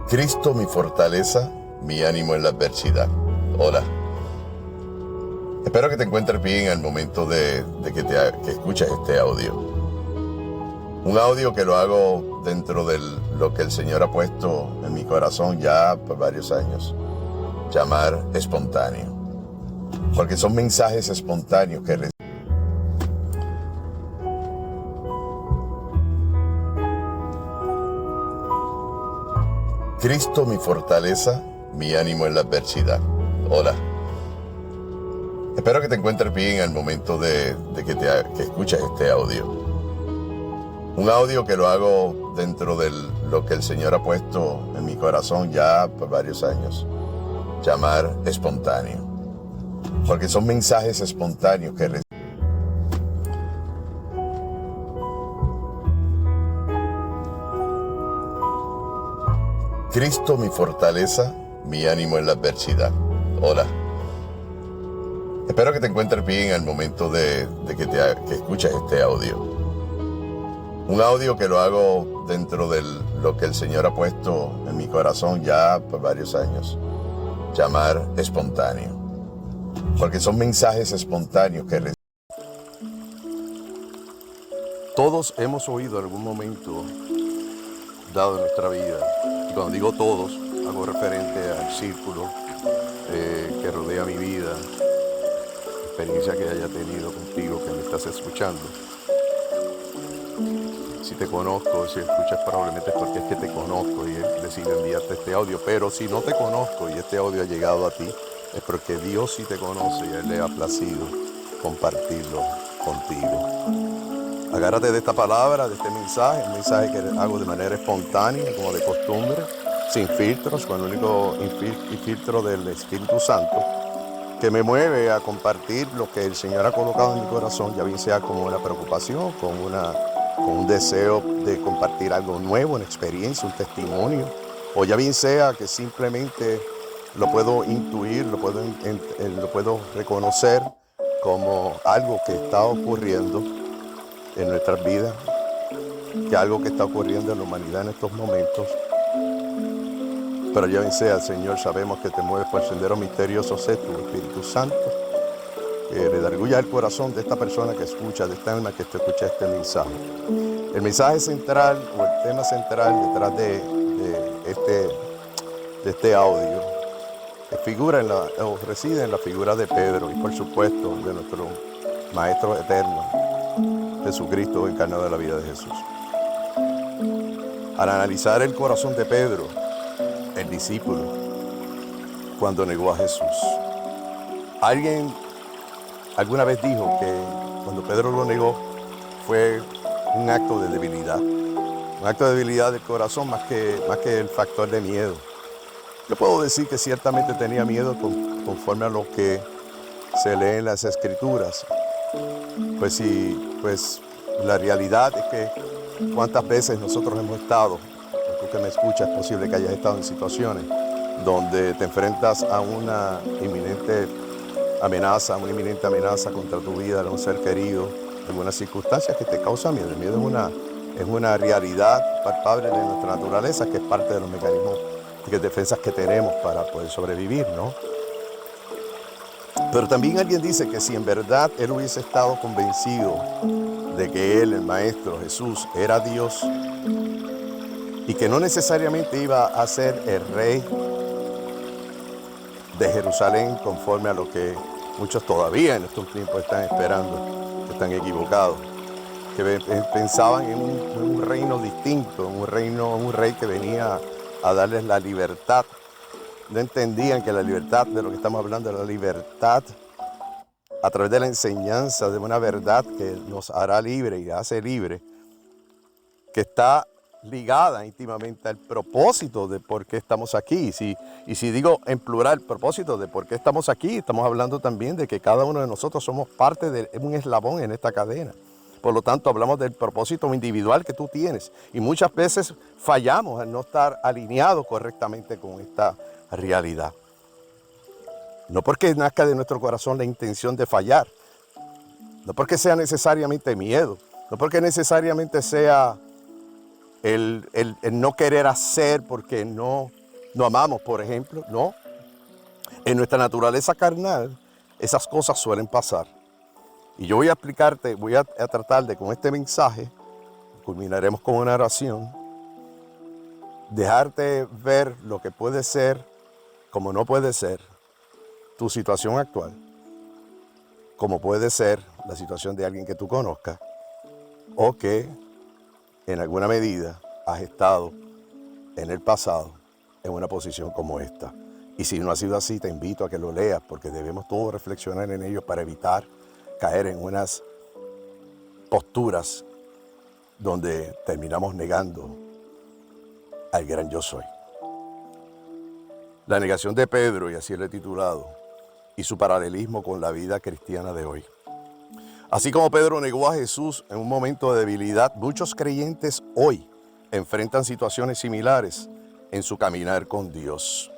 Cristo mi fortaleza, mi ánimo en la adversidad. Hola. Espero que te encuentres bien al momento de que escuches este audio. Un audio que lo hago dentro de lo que el Señor ha puesto en mi corazón ya por varios años. Llamar espontáneo. Porque son mensajes espontáneos que recibo. Cristo mi fortaleza, mi ánimo en la adversidad. Hola. Espero que te encuentres bien al momento de que escuches este audio. Un audio que lo hago dentro de lo que el Señor ha puesto en mi corazón ya por varios años. Llamar espontáneo. Porque son mensajes espontáneos que recibo. Cristo mi fortaleza, mi ánimo en la adversidad. Hola. Espero que te encuentres bien al momento de que escuches este audio. Un audio que lo hago dentro de lo que el Señor ha puesto en mi corazón ya por varios años. Llamar espontáneo. Porque son mensajes espontáneos que recibo. Todos hemos oído en algún momento dado en nuestra vida, y cuando digo todos, hago referente al círculo que rodea mi vida, experiencia que haya tenido contigo, que me estás escuchando. Si te conozco, si escuchas probablemente es porque es que te conozco y he decidido enviarte este audio, pero si no te conozco y este audio ha llegado a ti, es porque Dios sí te conoce y a Él le ha placido compartirlo contigo. Agárrate de esta palabra, de este mensaje, un mensaje que hago de manera espontánea, como de costumbre, sin filtros, con el único filtro del Espíritu Santo, que me mueve a compartir lo que el Señor ha colocado en mi corazón, ya bien sea como una preocupación, con un deseo de compartir algo nuevo, una experiencia, un testimonio, o ya bien sea que simplemente lo puedo intuir, lo puedo reconocer como algo que está ocurriendo en nuestras vidas, que algo que está ocurriendo en la humanidad en estos momentos. Pero ya bien sea, Señor, sabemos que te mueves por el sendero misterioso, sé tu Espíritu Santo, que redarguya el corazón de esta persona que escucha, de esta alma que te escucha este mensaje. El mensaje central o el tema central detrás de este audio reside en la figura de Pedro y por supuesto de nuestro Maestro eterno, Jesucristo encarnado en la vida de Jesús. Al analizar el corazón de Pedro, el discípulo, cuando negó a Jesús, alguien alguna vez dijo que cuando Pedro lo negó fue un acto de debilidad. Un acto de debilidad del corazón más que el factor de miedo. Yo puedo decir que ciertamente tenía miedo conforme a lo que se lee en las Escrituras. Pues sí, pues la realidad es que cuántas veces nosotros hemos estado, tú que me escuchas, es posible que hayas estado en situaciones donde te enfrentas a una inminente amenaza contra tu vida, de un ser querido, en unas circunstancias que te causan miedo. El miedo es una realidad palpable de nuestra naturaleza, que es parte de los mecanismos de defensas que tenemos para poder sobrevivir, ¿no? Pero también alguien dice que si en verdad él hubiese estado convencido de que él, el Maestro Jesús, era Dios y que no necesariamente iba a ser el rey de Jerusalén conforme a lo que muchos todavía en estos tiempos están esperando, que están equivocados, que pensaban en un reino distinto, un rey que venía a darles la libertad. No entendían que la libertad de lo que estamos hablando era la libertad a través de la enseñanza de una verdad que nos hará libre y hace libre, que está ligada íntimamente al propósito de por qué estamos aquí. Y si digo en plural propósito de por qué estamos aquí, estamos hablando también de que cada uno de nosotros somos parte de un eslabón en esta cadena. Por lo tanto, hablamos del propósito individual que tú tienes. Y muchas veces fallamos al no estar alineados correctamente con esta realidad. No porque nazca de nuestro corazón la intención de fallar, no porque sea necesariamente miedo, no porque necesariamente sea el no querer hacer porque no no amamos, por ejemplo, no. En nuestra naturaleza carnal, esas cosas suelen pasar. Y yo voy a explicarte, voy a tratar de con este mensaje, culminaremos con una oración, dejarte ver lo que puede ser, como no puede ser, tu situación actual, como puede ser la situación de alguien que tú conozcas, o que en alguna medida has estado en el pasado en una posición como esta. Y si no ha sido así, te invito a que lo leas, porque debemos todos reflexionar en ello para evitar caer en unas posturas donde terminamos negando al gran yo soy. La negación de Pedro, y así lo he titulado, y su paralelismo con la vida cristiana de hoy. Así como Pedro negó a Jesús en un momento de debilidad, muchos creyentes hoy enfrentan situaciones similares en su caminar con Dios.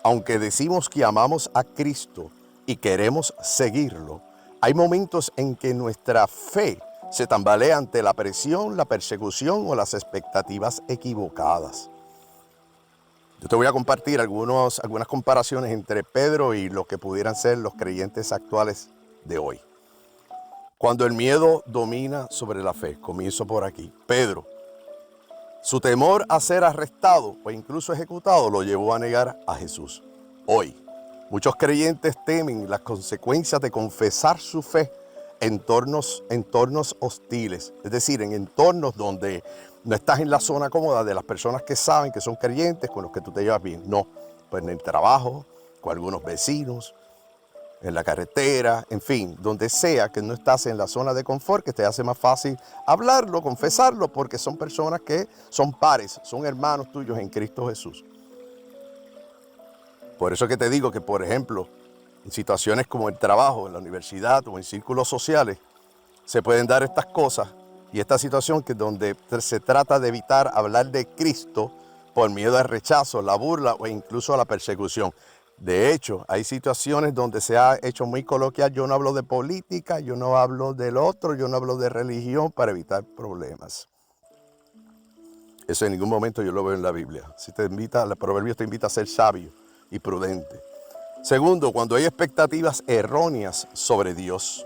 Aunque decimos que amamos a Cristo y queremos seguirlo, hay momentos en que nuestra fe se tambalea ante la presión, la persecución o las expectativas equivocadas. Yo te voy a compartir algunas comparaciones entre Pedro y lo que pudieran ser los creyentes actuales de hoy. Cuando el miedo domina sobre la fe, comienzo por aquí. Pedro, su temor a ser arrestado o incluso ejecutado lo llevó a negar a Jesús. Hoy, muchos creyentes temen las consecuencias de confesar su fe en entornos hostiles, es decir, en entornos donde no estás en la zona cómoda de las personas que saben que son creyentes, con los que tú te llevas bien. No, pues en el trabajo, con algunos vecinos, en la carretera, en fin, donde sea que no estás en la zona de confort, que te hace más fácil hablarlo, confesarlo, porque son personas que son pares, son hermanos tuyos en Cristo Jesús. Por eso que te digo que, por ejemplo, en situaciones como el trabajo, en la universidad o en círculos sociales, se pueden dar estas cosas y esta situación que donde se trata de evitar hablar de Cristo por miedo al rechazo, la burla o incluso a la persecución. De hecho, hay situaciones donde se ha hecho muy coloquial, yo no hablo de política, yo no hablo del otro, yo no hablo de religión para evitar problemas. Eso en ningún momento yo lo veo en la Biblia. El proverbio te invita a ser sabio y prudente. Segundo, cuando hay expectativas erróneas sobre Dios.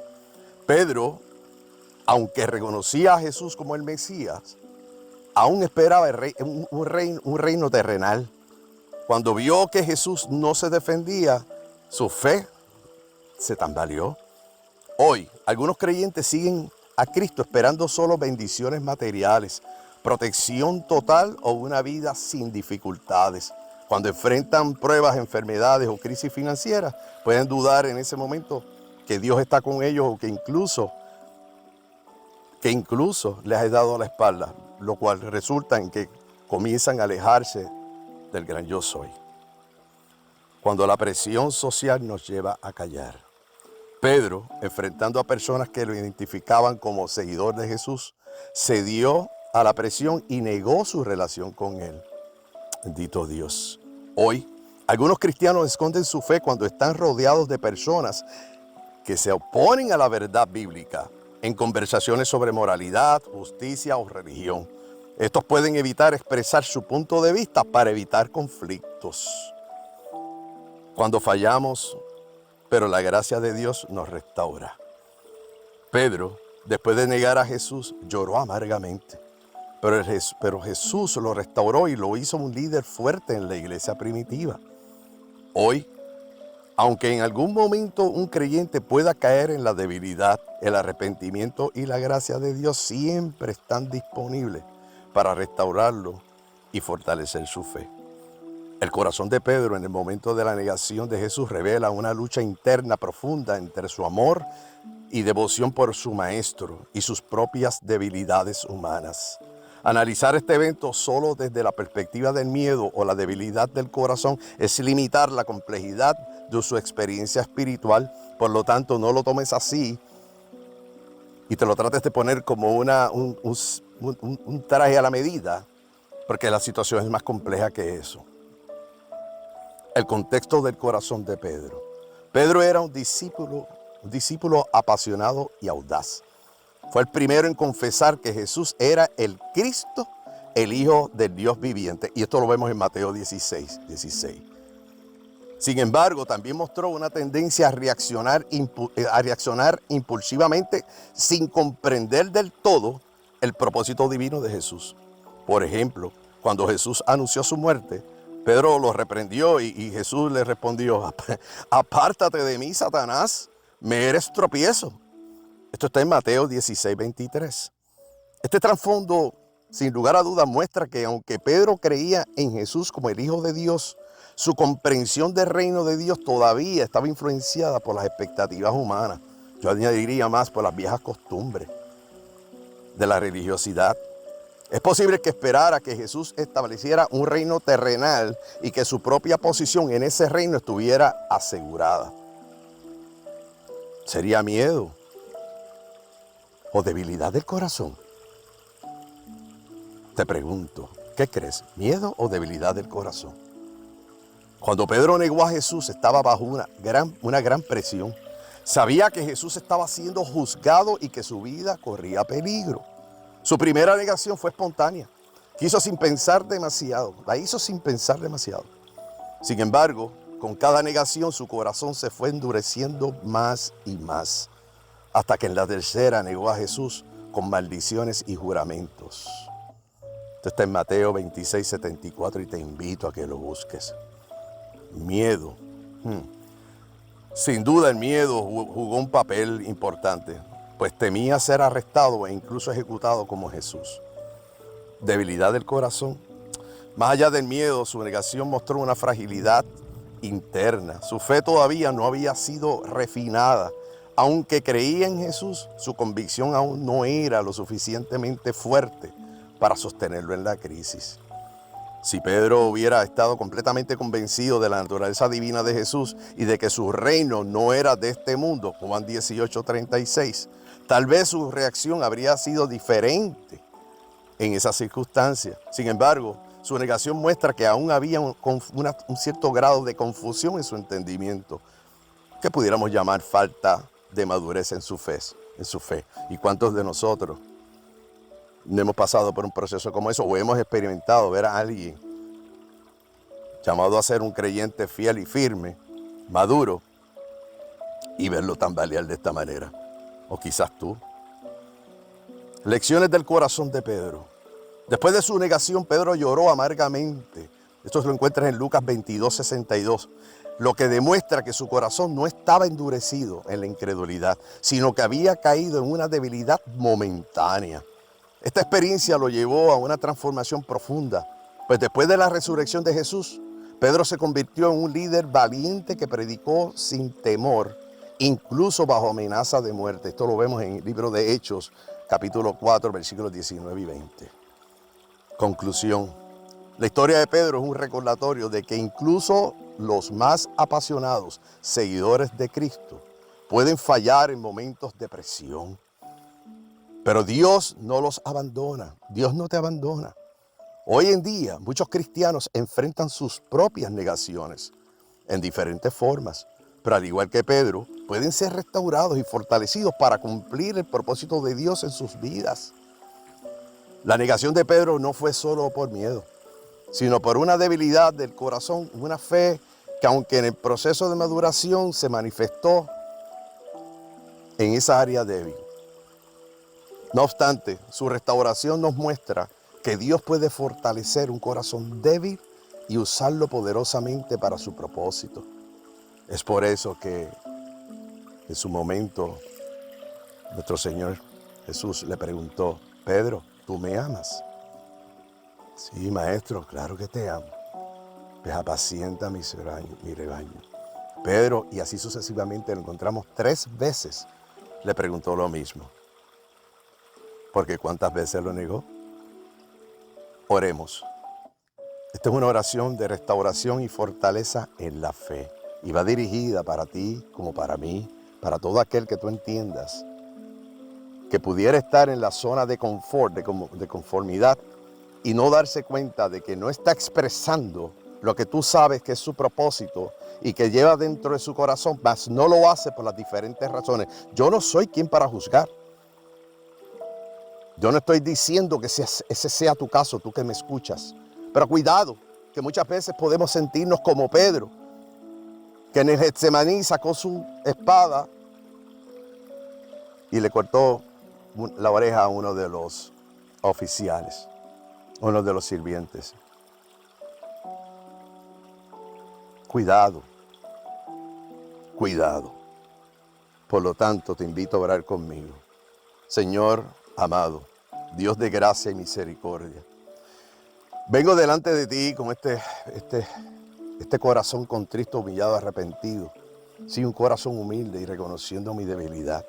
Pedro, aunque reconocía a Jesús como el Mesías, aún esperaba un reino terrenal. Cuando vio que Jesús no se defendía, su fe se tambaleó. Hoy, algunos creyentes siguen a Cristo esperando solo bendiciones materiales, protección total o una vida sin dificultades. Cuando enfrentan pruebas, enfermedades o crisis financieras, pueden dudar en ese momento que Dios está con ellos o que incluso les ha dado la espalda, lo cual resulta en que comienzan a alejarse del gran yo soy. Cuando la presión social nos lleva a callar. Pedro, enfrentando a personas que lo identificaban como seguidor de Jesús, cedió a la presión y negó su relación con él. Bendito Dios. Hoy, algunos cristianos esconden su fe cuando están rodeados de personas que se oponen a la verdad bíblica en conversaciones sobre moralidad, justicia o religión. Estos pueden evitar expresar su punto de vista para evitar conflictos. Cuando fallamos, pero la gracia de Dios nos restaura. Pedro, después de negar a Jesús, lloró amargamente. Pero Jesús lo restauró y lo hizo un líder fuerte en la iglesia primitiva. Hoy, aunque en algún momento un creyente pueda caer en la debilidad, el arrepentimiento y la gracia de Dios siempre están disponibles para restaurarlo y fortalecer su fe. El corazón de Pedro en el momento de la negación de Jesús revela una lucha interna profunda entre su amor y devoción por su maestro y sus propias debilidades humanas. Analizar este evento solo desde la perspectiva del miedo o la debilidad del corazón es limitar la complejidad de su experiencia espiritual. Por lo tanto, no lo tomes así y te lo trates de poner como un traje a la medida, porque la situación es más compleja que eso. El contexto del corazón de Pedro. Pedro era un discípulo apasionado y audaz. Fue el primero en confesar que Jesús era el Cristo el Hijo del Dios viviente. Y esto lo vemos en Mateo 16. Sin embargo, también mostró una tendencia a reaccionar impulsivamente sin comprender del todo el propósito divino de Jesús. Por ejemplo, cuando Jesús anunció su muerte, Pedro lo reprendió y Jesús le respondió: apártate de mí, Satanás, me eres tropiezo. Esto está en Mateo 16:23. Este trasfondo, sin lugar a dudas, muestra que aunque Pedro creía en Jesús como el Hijo de Dios, su comprensión del reino de Dios todavía estaba influenciada por las expectativas humanas. Yo añadiría más por las viejas costumbres de la religiosidad. Es posible que esperara que Jesús estableciera un reino terrenal y que su propia posición en ese reino estuviera asegurada. ¿Sería miedo o debilidad del corazón? Te pregunto, ¿qué crees? ¿Miedo o debilidad del corazón? Cuando Pedro negó a Jesús, estaba bajo una gran presión. Sabía que Jesús estaba siendo juzgado y que su vida corría peligro. Su primera negación fue espontánea. La hizo sin pensar demasiado. Sin embargo, con cada negación su corazón se fue endureciendo más y más, hasta que en la tercera negó a Jesús con maldiciones y juramentos. Esto está en Mateo 26:74 y te invito a que lo busques. Miedo. Sin duda el miedo jugó un papel importante, pues temía ser arrestado e incluso ejecutado como Jesús. Debilidad del corazón. Más allá del miedo, su negación mostró una fragilidad interna. Su fe todavía no había sido refinada. Aunque creía en Jesús, su convicción aún no era lo suficientemente fuerte para sostenerlo en la crisis. Si Pedro hubiera estado completamente convencido de la naturaleza divina de Jesús y de que su reino no era de este mundo, Juan 18:36, tal vez su reacción habría sido diferente en esas circunstancias. Sin embargo, su negación muestra que aún había un cierto grado de confusión en su entendimiento, que pudiéramos llamar falta de madurez en su fe. ¿Y cuántos de nosotros no hemos pasado por un proceso como eso o hemos experimentado ver a alguien llamado a ser un creyente fiel y firme, maduro, y verlo tambalear de esta manera? O quizás tú. Lecciones del corazón de Pedro. Después de su negación, Pedro lloró amargamente. Esto lo encuentras en Lucas 22:62. Lo que demuestra que su corazón no estaba endurecido en la incredulidad, sino que había caído en una debilidad momentánea. Esta experiencia lo llevó a una transformación profunda, pues después de la resurrección de Jesús, Pedro se convirtió en un líder valiente que predicó sin temor, incluso bajo amenaza de muerte. Esto lo vemos en el libro de Hechos, capítulo 4, versículos 19 y 20. Conclusión. La historia de Pedro es un recordatorio de que incluso los más apasionados seguidores de Cristo pueden fallar en momentos de presión. Pero Dios no los abandona. Dios no te abandona. Hoy en día, muchos cristianos enfrentan sus propias negaciones en diferentes formas. Pero al igual que Pedro, pueden ser restaurados y fortalecidos para cumplir el propósito de Dios en sus vidas. La negación de Pedro no fue solo por miedo, sino por una debilidad del corazón, una fe que aunque en el proceso de maduración se manifestó en esa área débil. No obstante, su restauración nos muestra que Dios puede fortalecer un corazón débil y usarlo poderosamente para su propósito. Es por eso que en su momento nuestro Señor Jesús le preguntó: Pedro, ¿tú me amas? Sí, maestro, claro que te amo. Pues apacienta mi rebaño. Pedro, y así sucesivamente, lo encontramos 3 veces, le preguntó lo mismo. Porque ¿cuántas veces lo negó? Oremos. Esta es una oración de restauración y fortaleza en la fe. Y va dirigida para ti como para mí, para todo aquel que tú entiendas que pudiera estar en la zona de confort, de conformidad, y no darse cuenta de que no está expresando lo que tú sabes que es su propósito y que lleva dentro de su corazón, mas no lo hace por las diferentes razones. Yo no soy quien para juzgar. Yo no estoy diciendo que ese sea tu caso, tú que me escuchas. Pero cuidado, que muchas veces podemos sentirnos como Pedro, que en el Getsemaní sacó su espada y le cortó la oreja a uno de los oficiales, uno de los sirvientes. Cuidado, cuidado. Por lo tanto, te invito a orar conmigo. Señor amado, Dios de gracia y misericordia, vengo delante de ti con este corazón contrito, humillado, arrepentido. Sí, un corazón humilde y reconociendo mi debilidad.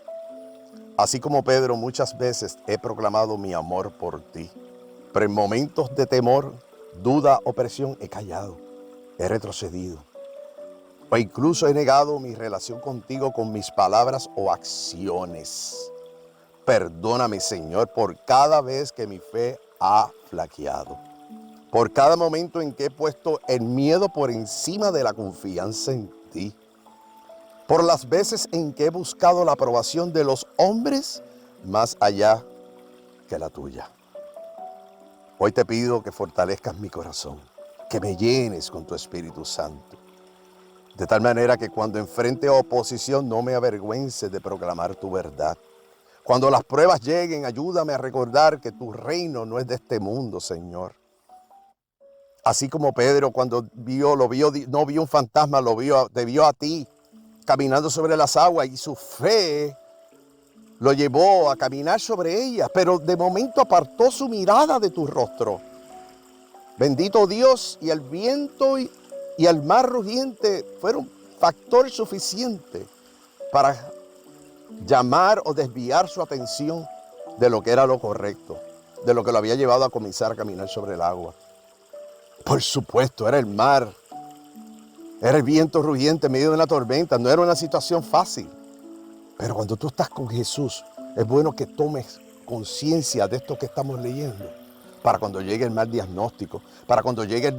Así como Pedro, muchas veces he proclamado mi amor por ti, pero en momentos de temor, duda, opresión, he callado, he retrocedido. O incluso he negado mi relación contigo con mis palabras o acciones. Perdóname, Señor, por cada vez que mi fe ha flaqueado. Por cada momento en que he puesto el miedo por encima de la confianza en ti. Por las veces en que he buscado la aprobación de los hombres más allá que la tuya. Hoy te pido que fortalezcas mi corazón, que me llenes con tu Espíritu Santo. De tal manera que cuando enfrente oposición no me avergüence de proclamar tu verdad. Cuando las pruebas lleguen, ayúdame a recordar que tu reino no es de este mundo, Señor. Así como Pedro cuando no vio un fantasma, te vio a ti caminando sobre las aguas y su fe lo llevó a caminar sobre ellas, pero de momento apartó su mirada de tu rostro. Bendito Dios, y el viento y el mar rugiente fueron factor suficiente para llamar o desviar su atención de lo que era lo correcto, de lo que lo había llevado a comenzar a caminar sobre el agua. Por supuesto, era el mar, era el viento rugiente en medio de una tormenta, no era una situación fácil. Pero cuando tú estás con Jesús, es bueno que tomes conciencia de esto que estamos leyendo, para cuando llegue el mal diagnóstico, para cuando llegue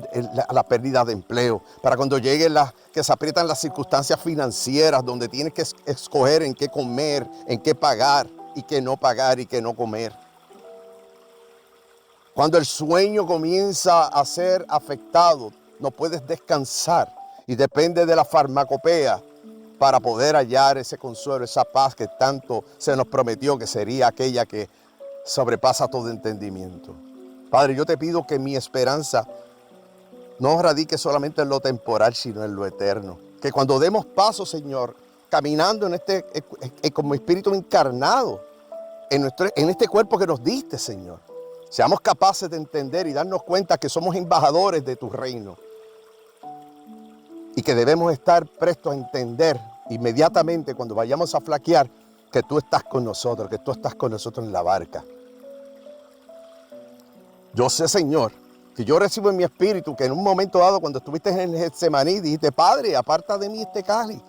la pérdida de empleo, para cuando llegue que se aprietan las circunstancias financieras, donde tienes que escoger en qué comer, en qué pagar y qué no pagar y qué no comer. Cuando el sueño comienza a ser afectado, no puedes descansar y depende de la farmacopea para poder hallar ese consuelo, esa paz que tanto se nos prometió que sería aquella que sobrepasa todo entendimiento. Padre, yo te pido que mi esperanza no radique solamente en lo temporal, sino en lo eterno. Que cuando demos paso, Señor, caminando como espíritu encarnado en este cuerpo que nos diste, Señor, seamos capaces de entender y darnos cuenta que somos embajadores de tu reino. Y que debemos estar prestos a entender inmediatamente cuando vayamos a flaquear que tú estás con nosotros, que tú estás con nosotros en la barca. Yo sé, Señor, que yo recibo en mi espíritu que en un momento dado, cuando estuviste en el Getsemaní, dijiste, Padre, aparta de mí este cáliz.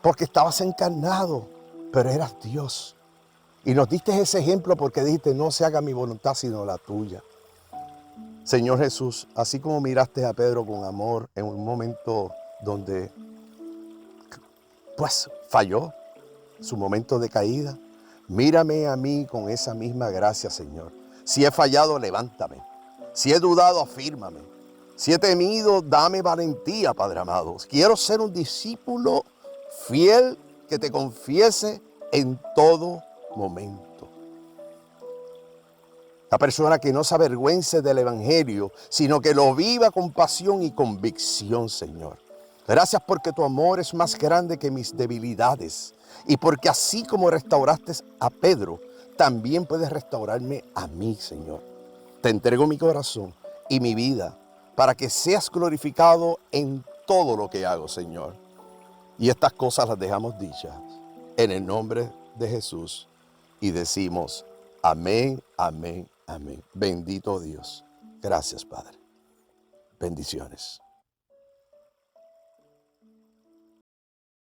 Porque estabas encarnado, pero eras Dios. Y nos diste ese ejemplo porque dijiste, no se haga mi voluntad sino la tuya. Señor Jesús, así como miraste a Pedro con amor en un momento donde pues falló, su momento de caída, mírame a mí con esa misma gracia, Señor. Si he fallado, levántame. Si he dudado, afírmame. Si he temido, dame valentía, Padre amado. Quiero ser un discípulo fiel que te confiese en todo momento. La persona que no se avergüence del Evangelio, sino que lo viva con pasión y convicción, Señor. Gracias porque tu amor es más grande que mis debilidades. Y porque así como restauraste a Pedro, también puedes restaurarme a mí, Señor. Te entrego mi corazón y mi vida para que seas glorificado en todo lo que hago, Señor. Y estas cosas las dejamos dichas en el nombre de Jesús. Y decimos, amén, amén, amén. Bendito Dios. Gracias, Padre. Bendiciones.